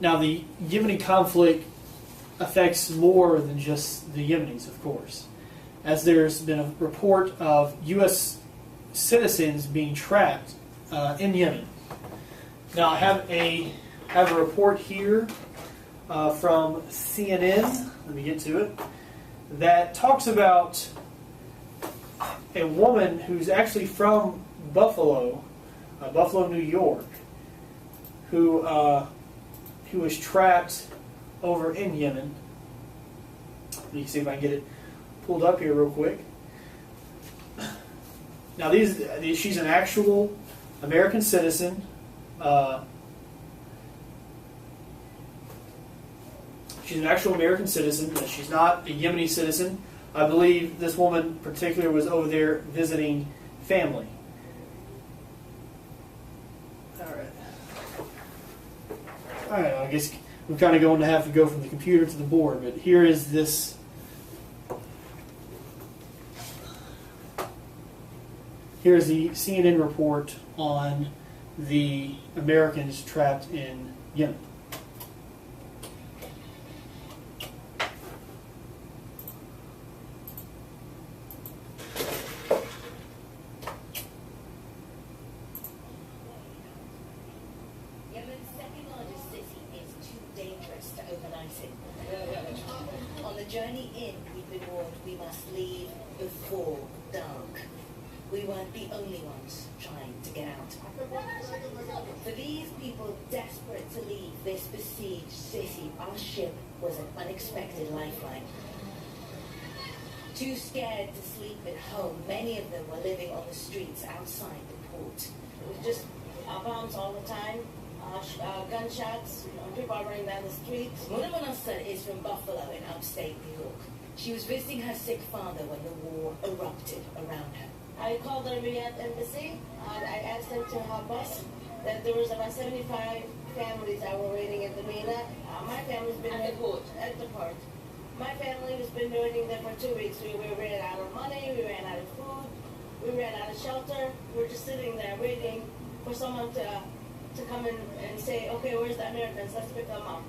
Now, the Yemeni conflict affects more than just the Yemenis, of course, as there's been a report of U.S. citizens being trapped in Yemen. Now, I have a report here from CNN, let me get to it, that talks about a woman who's actually from Buffalo, New York, who was trapped over in Yemen. You can see if I can get it pulled up here real quick. Now, she's an actual American citizen. She's an actual American citizen. She's not a Yemeni citizen. I believe this woman in particular was over there visiting family. All right, I guess we're kind of going to have to go from the computer to the board, but here is this. Here's the CNN report on the Americans trapped in Yemen. Yemen's second largest city is too dangerous to overnight it. On the journey in, we've been warned we must leave before dark. We weren't the only ones trying to get out. For these people desperate to leave this besieged city, our ship was an unexpected lifeline. Too scared to sleep at home, many of them were living on the streets outside the port. It was just bombs all the time, gunshots, people are running down the streets. Muna is from Buffalo in upstate New York. She was visiting her sick father when the war erupted around her. I called the Riyadh embassy. I asked them to help us. That there was about 75 families that were waiting at the MENA. My family's been at the port. At the port. My family has been waiting there for 2 weeks. We ran out of money. We ran out of food. We ran out of shelter. We were just sitting there waiting for someone to come in and say, okay, where's the Americans? Let's pick them up.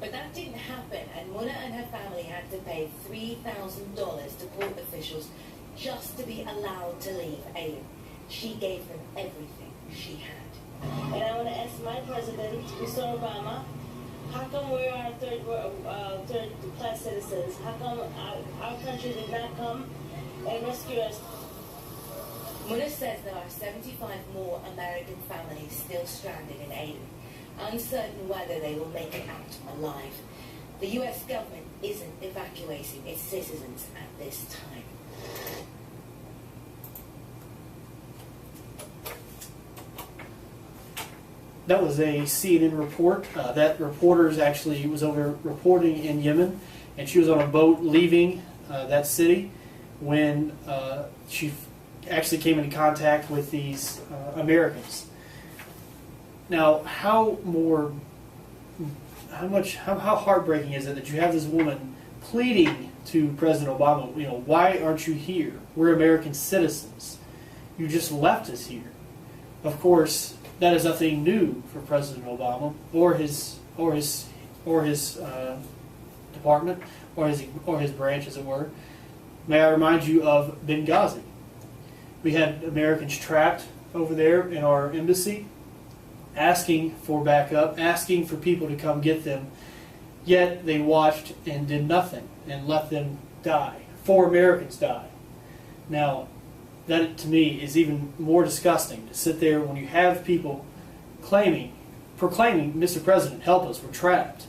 But that didn't happen, and Muna and her family had to pay $3,000 to port officials just to be allowed to leave Aden. She gave them everything she had. And I want to ask my president, Mr. Obama, how come we are third-class citizens? How come our country did not come and rescue us? Muna says there are 75 more American families still stranded in Aden, uncertain whether they will make it out alive. The U.S. government isn't evacuating its citizens at this time. That was a CNN report. That reporter actually was over reporting in Yemen, and she was on a boat leaving that city when she actually came into contact with these Americans. Now, how heartbreaking is it that you have this woman pleading to President Obama, why aren't you here? We're American citizens. You just left us here. Of course, that is nothing new for President Obama or his department or his branch, as it were. May I remind you of Benghazi? We had Americans trapped over there in our embassy, asking for backup, asking for people to come get them. Yet they watched and did nothing and let them die. 4 Americans died. Now, that to me is even more disgusting, to sit there when you have people proclaiming, Mr. President, help us, we're trapped.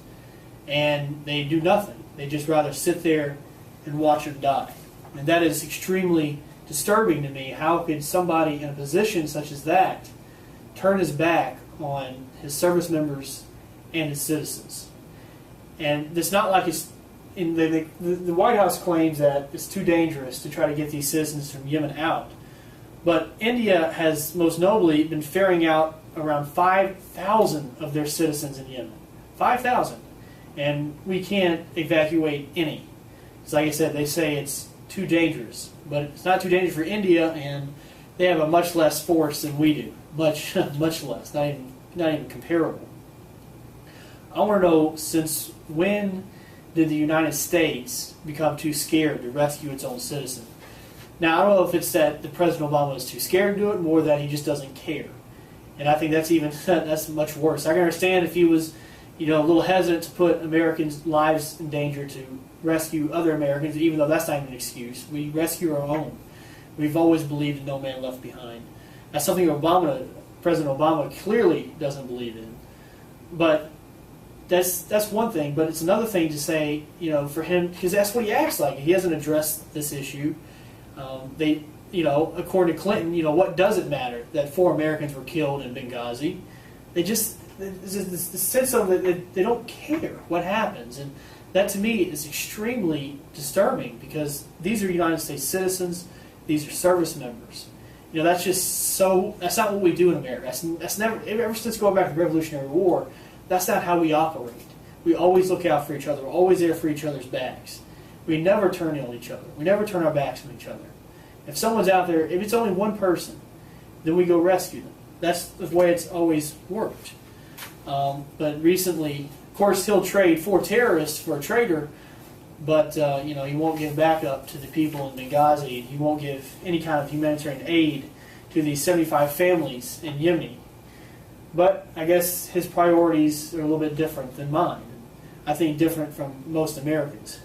And they do nothing. They just rather sit there and watch them die. And that is extremely disturbing to me. How could somebody in a position such as that turn his back on his service members and his citizens? And it's not like it's in the White House claims that it's too dangerous to try to get these citizens from Yemen out. But India has most notably been ferrying out around 5,000 of their citizens in Yemen. 5,000. And we can't evacuate any. It's like I said, they say it's too dangerous. But it's not too dangerous for India, and they have a much less force than we do. Much less. Not even comparable. I want to know, since when did the United States become too scared to rescue its own citizen? Now, I don't know if it's that the President Obama is too scared to do it, more that he just doesn't care. And I think that's much worse. I can understand if he was, a little hesitant to put Americans' lives in danger to rescue other Americans, even though that's not even an excuse. We rescue our own. We've always believed in no man left behind. That's something President Obama clearly doesn't believe in. But that's one thing. But it's another thing to say, for him, because that's what he acts like. He hasn't addressed this issue. According to Clinton, what does it matter that 4 Americans were killed in Benghazi? There's the sense of it, they don't care what happens. And that, to me, is extremely disturbing, because these are United States citizens. These are service members. That's just that's not what we do in America. That's never, ever since going back to the Revolutionary War, that's not how we operate. We always look out for each other. We're always there for each other's backs. We never turn on each other. We never turn our backs on each other. If someone's out there, if it's only one person, then we go rescue them. That's the way it's always worked. But recently, of course, he'll trade 4 terrorists for a traitor, but he won't give backup to the people in Benghazi. He won't give any kind of humanitarian aid to these 75 families in Yemen. But I guess his priorities are a little bit different than mine. I think different from most Americans.